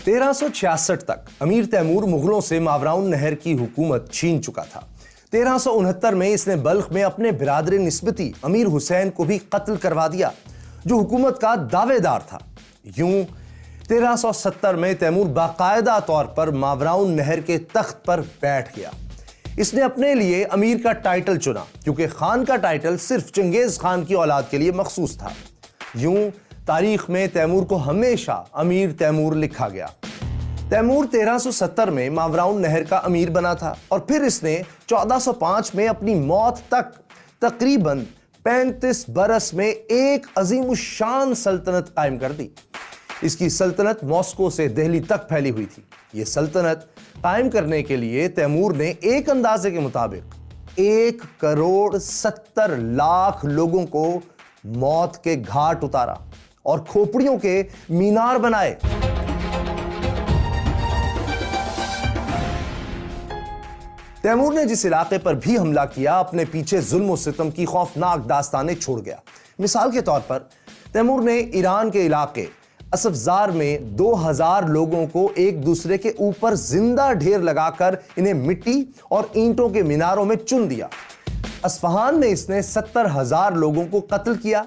1366 तक अमीर तैमूर मुगलों से मावराउन नहर की हुकूमत छीन चुका था। 1369 में इसने बल्ख में अपने बिरादर निस्बती अमीर हुसैन को भी कत्ल करवा दिया, जो हुकूमत का दावेदार था। यूं 1370 में तैमूर बाकायदा तौर पर मावराउन नहर के तख्त पर बैठ गया। इसने अपने लिए अमीर का टाइटल चुना, क्योंकि खान का टाइटल सिर्फ चंगेज खान की औलाद के लिए मखसूस था। यूं तारीख में तैमूर को हमेशा अमीर तैमूर लिखा गया। तैमूर 1370 में मावराउन नहर का अमीर बना था और फिर इसने 1405 में अपनी मौत तक तकरीबन 35 बरस में एक अजीमुशान सल्तनत कायम कर दी। इसकी सल्तनत मॉस्को से दिल्ली तक फैली हुई थी। यह सल्तनत कायम करने के लिए तैमूर ने एक अंदाजे के मुताबिक 1,70,00,000 लोगों को मौत के घाट उतारा और खोपड़ियों के मीनार बनाए। तैमूर ने जिस इलाके पर भी हमला किया, अपने पीछे जुल्म और सितम की खौफनाक दास्तानें छोड़ गया। मिसाल के तौर पर तैमूर ने ईरान के इलाके असफजार में 2000 लोगों को एक दूसरे के ऊपर जिंदा ढेर लगाकर इन्हें मिट्टी और ईंटों के मीनारों में चुन दिया। अस्फहान में इसने 70,000 लोगों को कत्ल किया।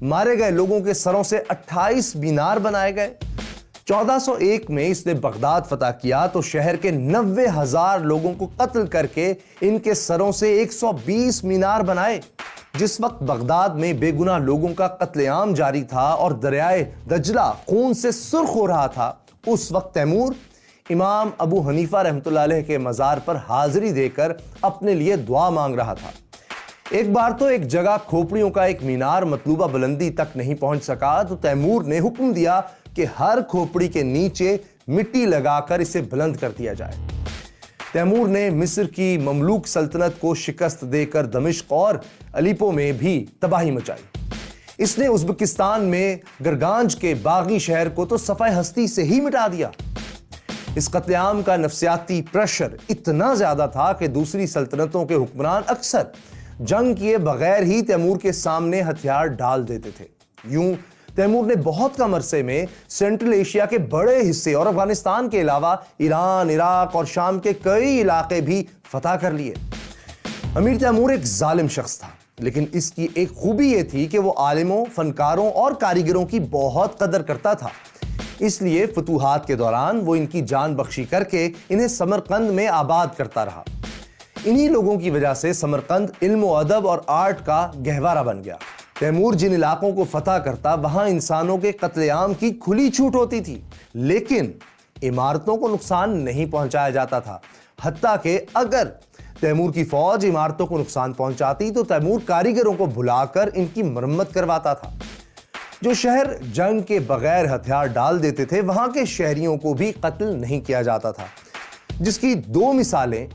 मारे गए लोगों के सरों से 28 मीनार बनाए गए। 1401 में इसने बगदाद फतह किया तो शहर के 90,000 लोगों को कत्ल करके इनके सरों से 120 मीनार बनाए। जिस वक्त बगदाद में बेगुनाह लोगों का कत्लेआम जारी था और दरियाए दजला खून से सुर्ख हो रहा था, उस वक्त तैमूर इमाम अबू हनीफा रहमतुल्लाह अलैह के मज़ार पर हाजिरी देकर अपने लिए दुआ मांग रहा था। एक बार तो एक जगह खोपड़ियों का एक मीनार मतलूबा बुलंदी तक नहीं पहुंच सका तो तैमूर ने हुक्म दिया कि हर खोपड़ी के नीचे मिट्टी लगाकर इसे बुलंद कर दिया जाए। तैमूर ने मिस्र की ममलूक सल्तनत को शिकस्त देकर दमिश्क और अलीपो में भी तबाही मचाई। इसने उज़्बेकिस्तान में गरगांज के बागी शहर को तो सफ़ाए हस्ती से ही मिटा दिया। इस कत्लेआम का नफ्सियाती प्रेशर इतना ज्यादा था कि दूसरी सल्तनतों के हुक्मरान अक्सर जंग किए बगैर ही तैमूर के सामने हथियार डाल देते थे। यूं तैमूर ने बहुत कम अरसे में सेंट्रल एशिया के बड़े हिस्से और अफगानिस्तान के अलावा ईरान, इराक और शाम के कई इलाके भी फतह कर लिए। अमीर तैमूर एक जालिम शख्स था, लेकिन इसकी एक खूबी यह थी कि वो आलिमों, फनकारों और कारीगरों की बहुत कदर करता था। इसलिए फतूहात के दौरान वो इनकी जान बख्शी करके इन्हें समरकंद में आबाद करता रहा। इन्हीं लोगों की वजह से समरकंद इल्म व अदब और आर्ट का गहवारा बन गया। तैमूर जिन इलाकों को फतह करता वहां इंसानों के कत्लेआम की खुली छूट होती थी, लेकिन इमारतों को नुकसान नहीं पहुंचाया जाता था। हत्ता कि अगर तैमूर की फौज इमारतों को नुकसान पहुंचाती तो तैमूर कारीगरों को बुलाकर इनकी मरम्मत करवाता था। जो शहर जंग के बगैर हथियार डाल देते थे वहां के शहरियों को भी कत्ल नहीं किया जाता था, जिसकी दो मिसालें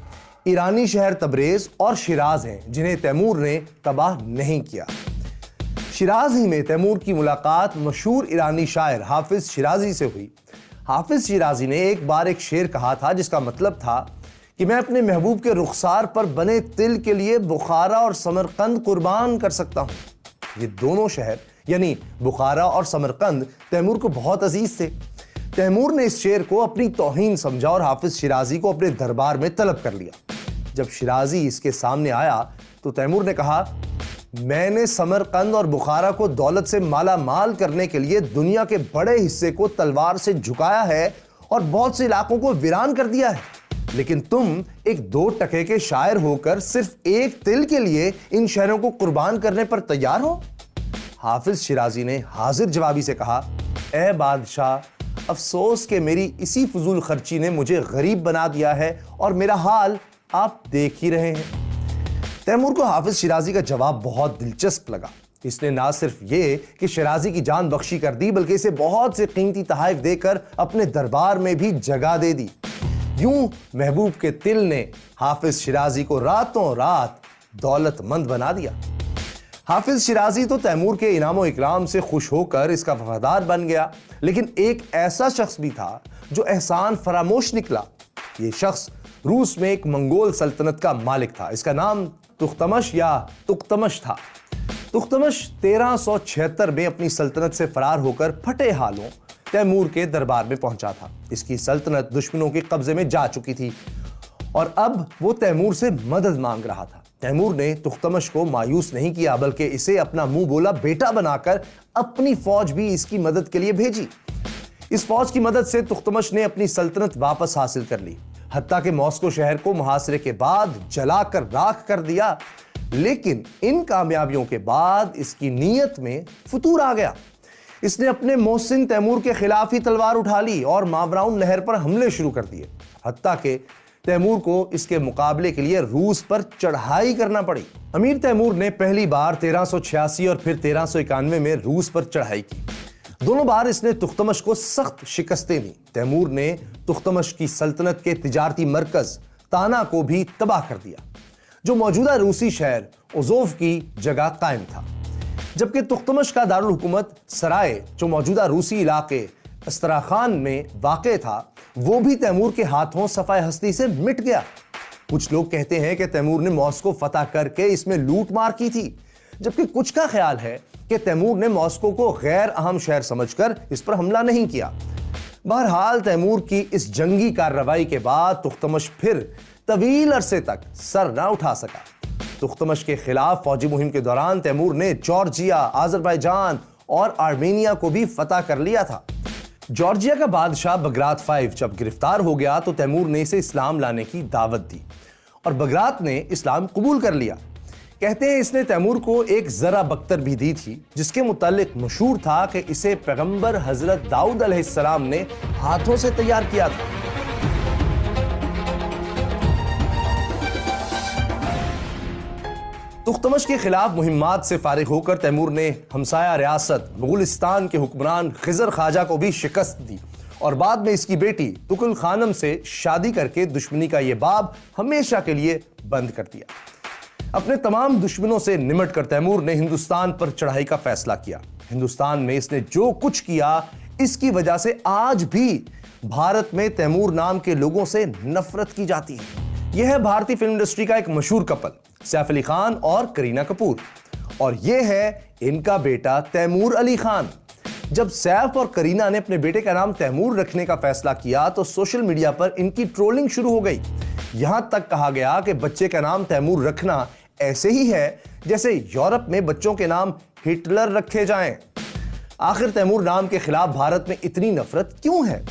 ईरानी शहर तबरेज और शिराज हैं, जिन्हें तैमूर ने तबाह नहीं किया। शिराज ही में तैमूर की मुलाकात मशहूर ईरानी शायर हाफिज शिराजी से हुई। हाफिज शिराजी ने एक बार एक शेर कहा था जिसका मतलब था कि मैं अपने महबूब के रुखसार पर बने तिल के लिए बुखारा और समरकंद कुर्बान कर सकता हूं। ये दोनों शहर यानी बुखारा और समरकंद तैमूर को बहुत अजीज थे। तैमूर ने इस शेर को अपनी तौहीन समझा और हाफिज शिराजी को अपने दरबार में तलब कर लिया। जब शिराजी इसके सामने आया तो तैमूर ने कहा, मैंने समरकंद और बुखारा को दौलत से माला माल करने के लिए दुनिया के बड़े हिस्से को तलवार से झुकाया है और बहुत से इलाकों को वीरान कर दिया है, लेकिन तुम एक 2 टके के शायर होकर सिर्फ एक तिल के लिए इन शहरों को कुर्बान करने पर तैयार हो। हाफिज शिराजी ने हाजिर जवाबी से कहा, ए बादशाह, अफसोस कि मेरी इसी फजूल खर्ची ने मुझे गरीब बना दिया है और मेरा हाल आप देख ही रहे हैं। तैमूर को हाफिज शिराजी का जवाब बहुत दिलचस्प लगा। इसने ना सिर्फ ये कि शिराजी की जान बख्शी कर दी, बल्कि इसे बहुत से कीमती तोहफे देकर अपने दरबार में भी जगह दे दी। यूं महबूब के तिल ने हाफिज शिराजी को रातों रात दौलतमंद बना दिया। हाफिज शिराजी तो तैमूर के इनाम इकराम से खुश होकर इसका वफादार बन गया, लेकिन एक ऐसा शख्स भी था जो एहसान फरामोश निकला। ये शख्स रूस में एक मंगोल सल्तनत का मालिक था। इसका नाम तुख्तमश या तुख्तमश था। तुख्तमश 1376 में अपनी सल्तनत से फरार होकर फटे हालों तैमूर के दरबार में पहुंचा था। इसकी सल्तनत दुश्मनों के कब्जे में जा चुकी थी और अब वो तैमूर से मदद मांग रहा था। तैमूर ने तुख्तमश को मायूस नहीं किया, बल्कि इसे अपना मुंह बोला बेटा बनाकर अपनी फौज भी इसकी मदद के लिए भेजी। इस फौज की मदद से तुख्तमश ने अपनी सल्तनत वापस हासिल कर ली, हत्ता के मॉस्को शहर को मुहासरे के बाद जलाकर राख कर दिया। लेकिन इन कामयाबियों के बाद इसकी नीयत में फुतूर आ गया। इसने अपने मोहसिन तैमूर के खिलाफ ही तलवार उठा ली और मावराउन नहर पर हमले शुरू कर दिए। हत्ता के तैमूर को इसके मुकाबले के लिए रूस पर चढ़ाई करना पड़ी। अमीर तैमूर ने पहली बार 1386 और फिर 1391 में रूस पर चढ़ाई की। दोनों बार इसने तुख्तमश को सख्त शिकस्तें दी। तैमूर ने तुख्तमश की सल्तनत के तिजारती मरकज ताना को भी तबाह कर दिया, जो मौजूदा रूसी शहर ओज़ोव की जगह कायम था, जबकि तुख्तमश का दारुल हुकूमत सराय, जो मौजूदा रूसी इलाके अस्तराखान में वाक़ था, वो भी तैमूर के हाथों सफ़ाए हस्ती से मिट गया। कुछ लोग कहते हैं कि तैमूर ने मॉस्को फतह करके इसमें लूट मार की थी, जबकि कुछ का ख्याल है कि तैमूर ने मॉस्को को गैर अहम शहर समझकर इस पर हमला नहीं किया। बहरहाल तैमूर की इस जंगी कार्रवाई के बाद तुख्तमश फिर तवील अरसे तक सर ना उठा सका। तुख्तमश के खिलाफ फौजी मुहिम के दौरान तैमूर ने जॉर्जिया, अजरबैजान और आर्मेनिया को भी फतह कर लिया था। जॉर्जिया का बादशाह बगरात 5 जब गिरफ्तार हो गया तो तैमूर ने इसे इस्लाम लाने की दावत दी और बगरात ने इस्लाम कबूल कर लिया। कहते हैं इसने तैमूर को एक जरा बख्तर भी दी थी, जिसके मुतालिक मशहूर था कि इसे पैगंबर हजरत दाऊद अलैहिस्सलाम ने हाथों से तैयार किया था। तुख्तमश के खिलाफ मुहिम्मात से फारिग होकर तैमूर ने हमसाया रियासत मुगलिस्तान के हुक्मरान खिजर ख्वाजा को भी शिकस्त दी और बाद में इसकी बेटी तुगल खानम से शादी करके दुश्मनी का यह बाब हमेशा के लिए बंद कर दिया। अपने तमाम दुश्मनों से निमट कर तैमूर ने हिंदुस्तान पर चढ़ाई का फैसला किया। हिंदुस्तान में इसने जो कुछ किया, इसकी वजह से आज भी भारत में तैमूर नाम के लोगों से नफरत की जाती है। यह है भारतीय फिल्म इंडस्ट्री का एक मशहूर कपल सैफ अली खान और करीना कपूर, और यह है इनका बेटा तैमूर अली खान। जब सैफ और करीना ने अपने बेटे का नाम तैमूर रखने का फैसला किया तो सोशल मीडिया पर इनकी ट्रोलिंग शुरू हो गई। यहां तक कहा गया कि बच्चे का नाम तैमूर रखना ऐसे ही है जैसे यूरोप में बच्चों के नाम हिटलर रखे जाएं। आखिर तैमूर नाम के खिलाफ भारत में इतनी नफरत क्यों है?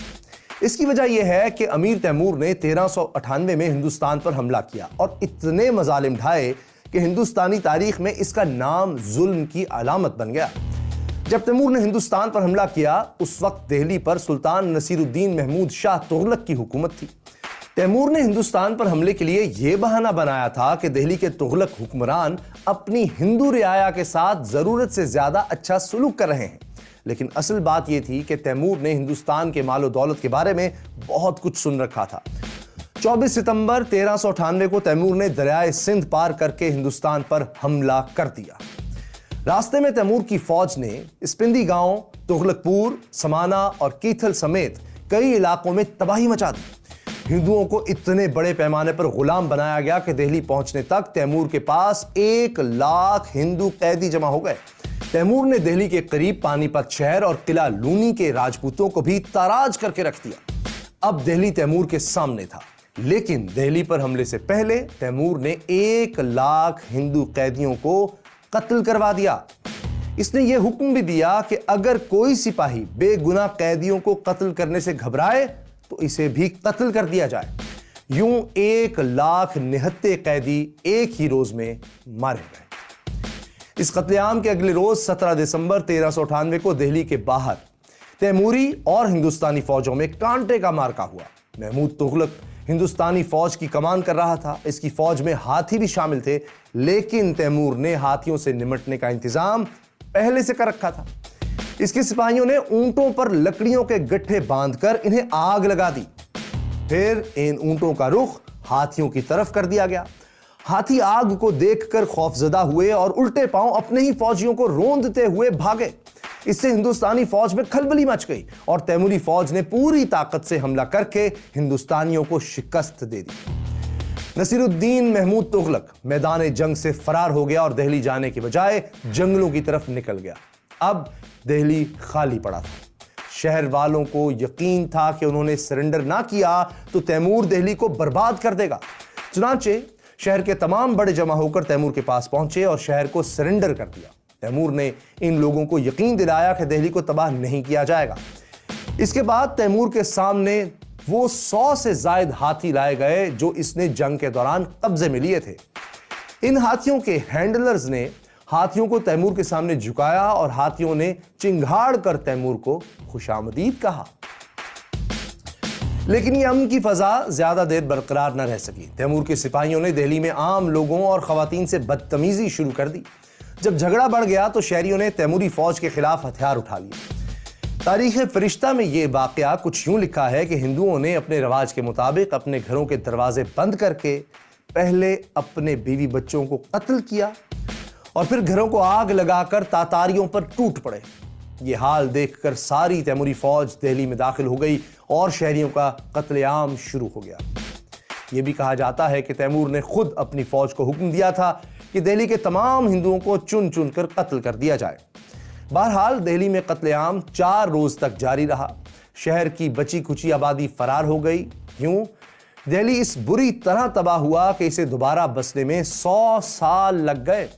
इसकी वजह यह है कि अमीर तैमूर ने 1398 में हिंदुस्तान पर हमला किया और इतने मजालिम ढाए कि हिंदुस्तानी तारीख में इसका नाम जुल्म की अलामत बन गया। जब तैमूर ने हिंदुस्तान पर हमला किया, उस वक्त दिल्ली पर सुल्तान नसीरुद्दीन महमूद शाह तुगलक की हुकूमत थी। तैमूर ने हिंदुस्तान पर हमले के लिए यह बहाना बनाया था कि दिल्ली के तुगलक हुक्मरान अपनी हिंदू रियाया के साथ जरूरत से ज्यादा अच्छा सलूक कर रहे हैं। लेकिन असल बात यह थी कि तैमूर ने हिंदुस्तान के मालो दौलत के बारे में बहुत कुछ सुन रखा था। 24 सितंबर 1398 को तैमूर ने दरियाए सिंध पार करके हिंदुस्तान पर हमला कर दिया। रास्ते में तैमूर की फौज ने स्पिंदी गांव, तुगलकपुर, समाना और कीथल समेत कई इलाकों में तबाही मचा दी। हिंदुओं को इतने बड़े पैमाने पर गुलाम बनाया गया कि दिल्ली पहुंचने तक तैमूर के पास 1 लाख हिंदू कैदी जमा हो गए। तैमूर ने दिल्ली के करीब पानीपत शहर और किला लूनी के राजपूतों को भी ताराज करके रख दिया। अब दिल्ली तैमूर के सामने था, लेकिन दिल्ली पर हमले से पहले तैमूर ने 1 लाख हिंदू कैदियों को कत्ल करवा दिया। इसने यह हुक्म भी दिया कि अगर कोई सिपाही बेगुनाह कैदियों को कत्ल करने से घबराए तो इसे भी कत्ल कर दिया जाए। यूं 1 लाख निहत्ते कैदी एक ही रोज में मारे गए। इस कत्लेआम के अगले रोज 17 दिसंबर 1398 को दिल्ली के बाहर तैमूरी और हिंदुस्तानी फौजों में कांटे का मार्का हुआ। महमूद तुगलक हिंदुस्तानी फौज की कमान कर रहा था। इसकी फौज में हाथी भी शामिल थे, लेकिन तैमूर ने हाथियों से निमटने का इंतजाम पहले से कर रखा था। इसके सिपाहियों ने ऊंटों पर लकड़ियों के गट्ठे बांधकर इन्हें आग लगा दी। फिर इन ऊंटों का रुख हाथियों की तरफ कर दिया गया। हाथी आग को देखकर खौफजदा हुए और उल्टे पांव अपने ही फौजियों को रोंदते हुए भागे। इससे हिंदुस्तानी फौज में खलबली मच गई और तैमूरी फौज ने पूरी ताकत से हमला करके हिंदुस्तानियों को शिकस्त दे दी। नसीरुद्दीन महमूद तुगलक मैदान जंग से फरार हो गया और दिल्ली जाने के बजाय जंगलों की तरफ निकल गया। अब दिल्ली खाली पड़ा था। शहर वालों को यकीन था कि उन्होंने सरेंडर ना किया तो तैमूर दिल्ली को बर्बाद कर देगा। चुनांचे शहर के तमाम बड़े जमा होकर तैमूर के पास पहुंचे और शहर को सरेंडर कर दिया। तैमूर ने इन लोगों को यकीन दिलाया कि दिल्ली को तबाह नहीं किया जाएगा। इसके बाद तैमूर के सामने वो 100 से ज्यादा हाथी लाए गए जो इसने जंग के दौरान कब्जे में लिए थे। इन हाथियों के हैंडलर्स ने हाथियों को तैमूर के सामने झुकाया और हाथियों ने चिंगाड़ कर तैमूर को खुशामदीद कहा। लेकिन यह अमन की फजा ज्यादा देर बरकरार न रह सकी। तैमूर के सिपाहियों ने दिल्ली में आम लोगों और खवातीन से बदतमीजी शुरू कर दी। जब झगड़ा बढ़ गया तो शहरियों ने तैमूरी फौज के खिलाफ हथियार उठा लिए। तारीख फरिश्ता में यह वाकया कुछ यूं लिखा है कि हिंदुओं ने अपने रवाज के मुताबिक अपने घरों के दरवाजे बंद करके पहले अपने बीवी बच्चों को कत्ल किया और फिर घरों को आग लगाकर तातारियों पर टूट पड़े। यह हाल देखकर सारी तैमूरी फौज दिल्ली में दाखिल हो गई और शहरियों का कत्लेआम शुरू हो गया। यह भी कहा जाता है कि तैमूर ने खुद अपनी फौज को हुक्म दिया था कि दिल्ली के तमाम हिंदुओं को चुन चुन कर कत्ल कर दिया जाए। बहरहाल दिल्ली में कत्लेआम 4 रोज तक जारी रहा। शहर की बची खुची आबादी फरार हो गई। यूं दिल्ली इस बुरी तरह तबाह हुआ कि इसे दोबारा बसने में 100 साल लग गए।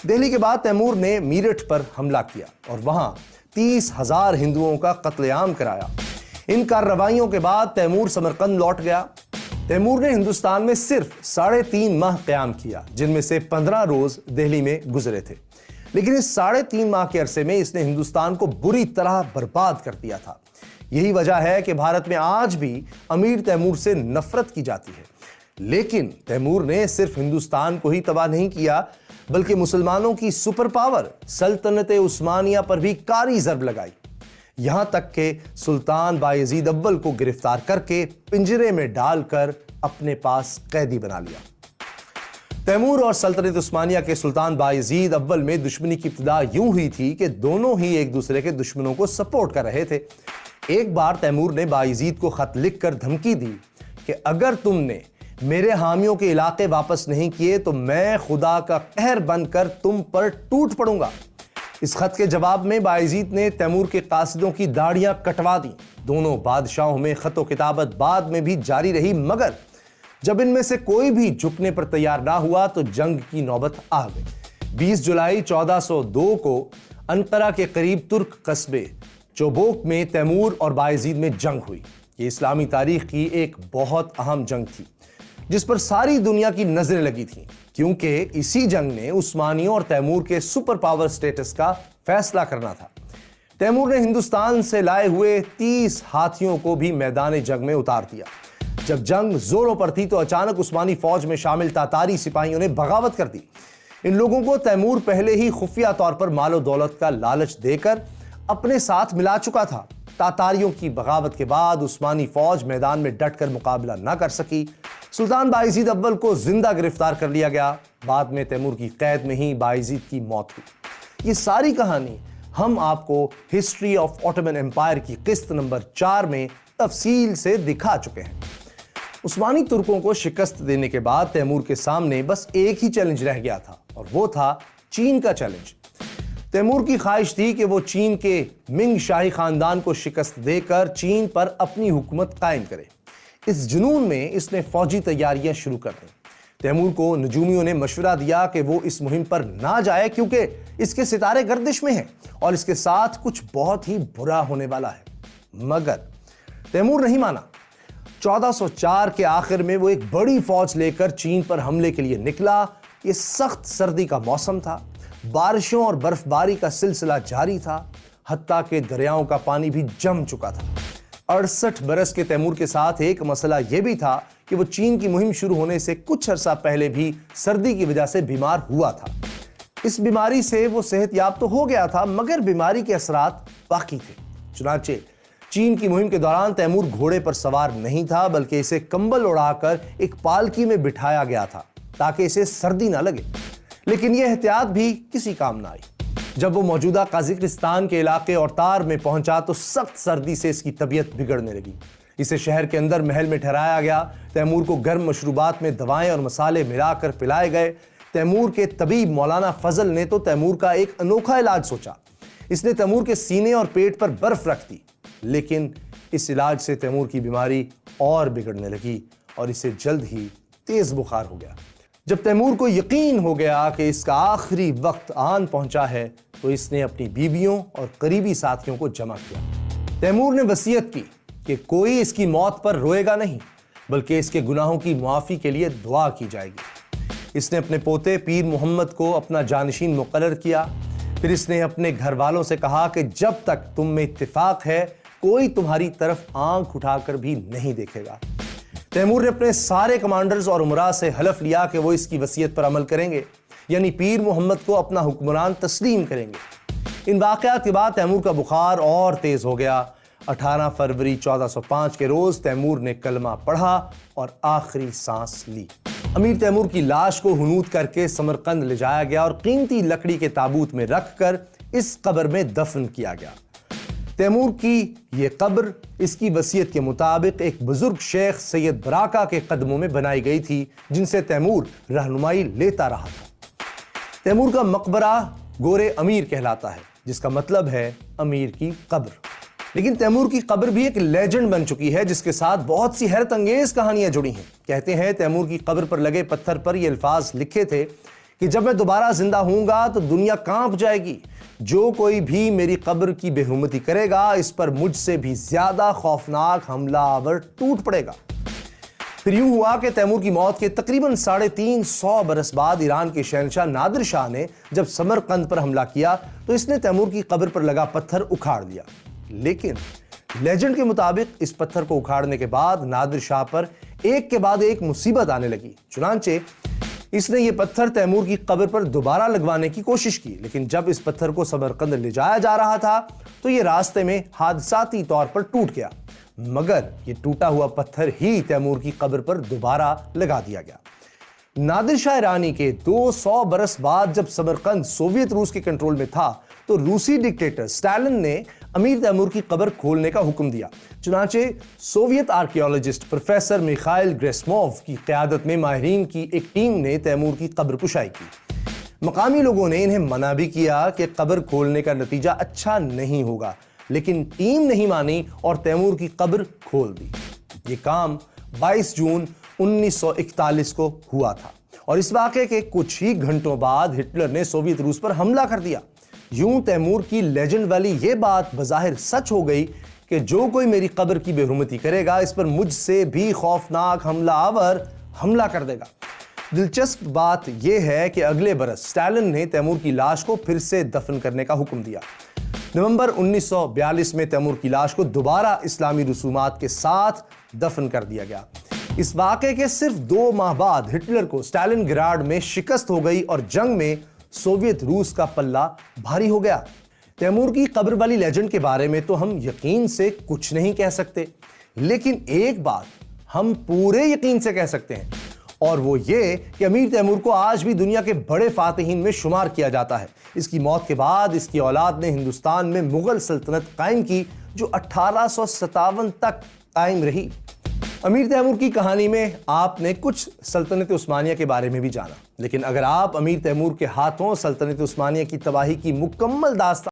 दिल्ली के बाद तैमूर ने मीरठ पर हमला किया और वहां 30,000 हिंदुओं का कत्लेआम कराया। इन कार्रवाइयों के बाद तैमूर समरकंद लौट गया। तैमूर ने हिंदुस्तान में सिर्फ 3.5 माह क़याम किया, जिनमें से 15 रोज दिल्ली में गुजरे थे। लेकिन इस 3.5 माह के अरसे में इसने हिंदुस्तान को बुरी तरह बर्बाद कर दिया था। यही वजह है कि भारत में आज भी अमीर तैमूर से नफरत की जाती है। लेकिन तैमूर ने सिर्फ हिंदुस्तान को ही तबाह नहीं किया, बल्कि मुसलमानों की सुपर पावर सल्तनत उस्मानिया पर भी कारी ज़रब लगाई। यहां तक कि सुल्तान बायजीद अव्वल को गिरफ्तार करके पिंजरे में डालकर अपने पास कैदी बना लिया। तैमूर और सल्तनत उस्मानिया के सुल्तान बायजीद अव्वल में दुश्मनी की इब्तिदा यूं हुई थी कि दोनों ही एक दूसरे के दुश्मनों को सपोर्ट कर रहे थे। एक बार तैमूर ने बायजीद को खत लिखकर धमकी दी कि अगर तुमने मेरे हामियों के इलाके वापस नहीं किए तो मैं खुदा का कहर बनकर तुम पर टूट पड़ूंगा। इस खत के जवाब में बायजीद ने तैमूर के कासिदों की दाढ़ियां कटवा दी। दोनों बादशाहों में खतो किताबत बाद में भी जारी रही, मगर जब इनमें से कोई भी झुकने पर तैयार ना हुआ तो जंग की नौबत आ गई। 20 जुलाई 1402 को अंकरा के करीब तुर्क कस्बे चोबोक में तैमूर और बायजीद में जंग हुई। ये इस्लामी तारीख की एक बहुत अहम जंग थी जिस पर सारी दुनिया की नजरें लगी थी, क्योंकि इसी जंग ने उस्मानियों और तैमूर के सुपर पावर स्टेटस का फैसला करना था। तैमूर ने हिंदुस्तान से लाए हुए 30 हाथियों को भी मैदान जंग में उतार दिया। जब जंग जोरों पर थी तो अचानक उस्मानी फौज में शामिल तातारी सिपाहियों ने बगावत कर दी। इन लोगों को तैमूर पहले ही खुफिया तौर पर मालो दौलत का लालच देकर अपने साथ मिला चुका था। तातारियों की बगावत के बाद उस्मानी फौज मैदान में डटकर मुकाबला न कर सकी। सुल्तान बायजीद अव्वल को जिंदा गिरफ्तार कर लिया गया। बाद में तैमूर की कैद में ही बायजीद की मौत हुई। ये सारी कहानी हम आपको हिस्ट्री ऑफ ऑटोमन एम्पायर की किस्त नंबर 4 में तफसील से दिखा चुके हैं। उस्मानी तुर्कों को शिकस्त देने के बाद तैमूर के सामने बस एक ही चैलेंज रह गया था और वो था चीन का चैलेंज। तैमूर की ख्वाहिश थी कि वो चीन के मिंग शाही खानदान को शिकस्त देकर चीन पर अपनी हुकूमत कायम करे। इस जुनून में इसने फौजी तैयारियां शुरू कर दी। तैमूर को नजूमियों ने मशवरा दिया कि वो इस मुहिम पर ना जाए क्योंकि इसके सितारे गर्दिश में हैं और इसके साथ कुछ बहुत ही बुरा होने वाला है। मगर तैमूर नहीं माना। 1404 के आखिर में वो एक बड़ी फौज लेकर चीन पर हमले के लिए निकला। ये सख्त सर्दी का मौसम था। बारिशों और बर्फबारी का सिलसिला जारी था। हत्ता के दरियाओं का पानी भी जम चुका था। 68 बरस के तैमूर के साथ एक मसला यह भी था कि वो चीन की मुहिम शुरू होने से कुछ अरसा पहले भी सर्दी की वजह से बीमार हुआ था। इस बीमारी से वो सेहतयाब तो हो गया था, मगर बीमारी के असरात बाकी थे। चुनांचे चीन की मुहिम के दौरान तैमूर घोड़े पर सवार नहीं था, बल्कि इसे कंबल उड़ाकर एक पालकी में बिठाया गया था ताकि इसे सर्दी ना लगे। लेकिन यह एहतियात भी किसी काम ना आई। जब वो मौजूदा काजिकिस्तान के इलाके और तार में पहुंचा तो सख्त सर्दी से इसकी तबीयत बिगड़ने लगी। इसे शहर के अंदर महल में ठहराया गया। तैमूर को गर्म मशरूबात में दवाएं और मसाले मिलाकर पिलाए गए। तैमूर के तबीब मौलाना फजल ने तो तैमूर का एक अनोखा इलाज सोचा। इसने तैमूर के सीने और पेट पर बर्फ रख दी लेकिन इस इलाज से तैमूर की बीमारी और बिगड़ने लगी और इसे जल्द ही तेज बुखार हो गया। जब तैमूर को यकीन हो गया कि इसका आखिरी वक्त आन पहुंचा है तो इसने अपनी बीवियों और करीबी साथियों को जमा किया। तैमूर ने वसीयत की कि कोई इसकी मौत पर रोएगा नहीं, बल्कि इसके गुनाहों की मुआफ़ी के लिए दुआ की जाएगी। इसने अपने पोते पीर मोहम्मद को अपना जानशीन मुकर्रर किया। फिर इसने अपने घर वालों से कहा कि जब तक तुम में इत्तिफाक है कोई तुम्हारी तरफ आंख उठाकर भी नहीं देखेगा। तैमूर ने अपने सारे कमांडर्स और उमरा से हलफ लिया कि वो इसकी वसीयत पर अमल करेंगे, यानी पीर मोहम्मद को अपना हुक्मरान तस्लीम करेंगे। इन वाक़यात के बाद तैमूर का बुखार और तेज हो गया। 18 फरवरी 1405 के रोज तैमूर ने कलमा पढ़ा और आखिरी सांस ली। अमीर तैमूर की लाश को हुनूद करके समरकंद ले जाया गया और कीमती लकड़ी के ताबूत में रखकर इस कब्र में दफन किया गया। तैमूर की यह कब्र इसकी वसीयत के मुताबिक एक बुजुर्ग शेख सैयद बराका के कदमों में बनाई गई थी, जिनसे तैमूर रहनुमाई लेता रहा था। तैमूर का मकबरा गोरे अमीर कहलाता है, जिसका मतलब है अमीर की कब्र। लेकिन तैमूर की कब्र भी एक लेजेंड बन चुकी है, जिसके साथ बहुत सी हैरत अंगेज कहानियां जुड़ी हैं। कहते हैं तैमूर की कब्र पर लगे पत्थर पर ये अल्फाज लिखे थे कि जब मैं दोबारा जिंदा होऊंगा तो दुनिया कांप जाएगी। जो कोई भी मेरी कब्र की बेहुरमती करेगा, इस पर मुझसे भी ज्यादा खौफनाक हमलावर टूट पड़ेगा। फिर यूं हुआ कि तैमूर की मौत के तकरीबन 350 बरस बाद ईरान के शहंशाह नादिर शाह ने जब समरकंद पर हमला किया तो इसने तैमूर की कब्र पर लगा पत्थर उखाड़ लिया। लेकिन लेजेंड के मुताबिक इस पत्थर को उखाड़ने के बाद नादिर शाह पर एक के बाद एक मुसीबत आने लगी। चुनांचे इसने ये पत्थर तैमूर की कब्र पर दोबारा लगवाने की कोशिश की, लेकिन जब इस पत्थर को समरकंद ले जाया जा रहा था तो ये रास्ते में हादसाती तौर पर टूट गया, मगर ये टूटा हुआ पत्थर ही तैमूर की कब्र पर दोबारा लगा दिया गया। नादिर शाह ईरानी के 200 बरस बाद जब समरकंद सोवियत रूस के कंट्रोल में था तो रूसी डिक्टेटर स्टालिन ने अमीर तैमूर की कब्र खोलने का हुक्म दिया। चुनांचे सोवियत आर्कियोलॉजिस्ट प्रोफेसर मिखाइल ग्रेस्मोव की क़यादत में माहिरीन की एक टीम ने तैमूर की कब्र कुशाई की। मकामी लोगों ने इन्हें मना भी किया कि कब्र खोलने का नतीजा अच्छा नहीं होगा, लेकिन टीम नहीं मानी और तैमूर की कब्र खोल दी। ये काम 22 जून 1941 को हुआ था और इस वाक़े के कुछ ही घंटों बाद हिटलर ने सोवियत रूस पर हमला कर दिया। यूं तैमूर की लेजेंड वाली ये बात बज़ाहिर सच हो गई कि जो कोई मेरी कब्र की बेहुरमती करेगा, इस पर मुझसे भी खौफनाक हमलावर हमला कर देगा। दिलचस्प बात यह है कि अगले बरस स्टालिन ने तैमूर की लाश को फिर से दफन करने का हुक्म दिया। नवंबर 1942 में तैमूर की लाश को दोबारा इस्लामी रसूमात के साथ दफन कर दिया गया। इस वाक़े के सिर्फ 2 माह बाद हिटलर को स्टालिनग्राड में शिकस्त हो गई और जंग में सोवियत रूस का पल्ला भारी हो गया। तैमूर की कब्र वाली लेजेंड के बारे में तो हम यकीन से कुछ नहीं कह सकते, लेकिन एक बात हम पूरे यकीन से कह सकते हैं, और वो ये कि अमीर तैमूर को आज भी दुनिया के बड़े फातिहीन में शुमार किया जाता है। इसकी मौत के बाद इसकी औलाद ने हिंदुस्तान में मुगल सल्तनत कायम की, जो 1857 तक कायम रही। अमीर तैमूर की कहानी में आपने कुछ सल्तनत उस्मानिया के बारे में भी जाना, लेकिन अगर आप अमीर तैमूर के हाथों सल्तनत उस्मानिया की तबाही की मुकम्मल दास्तान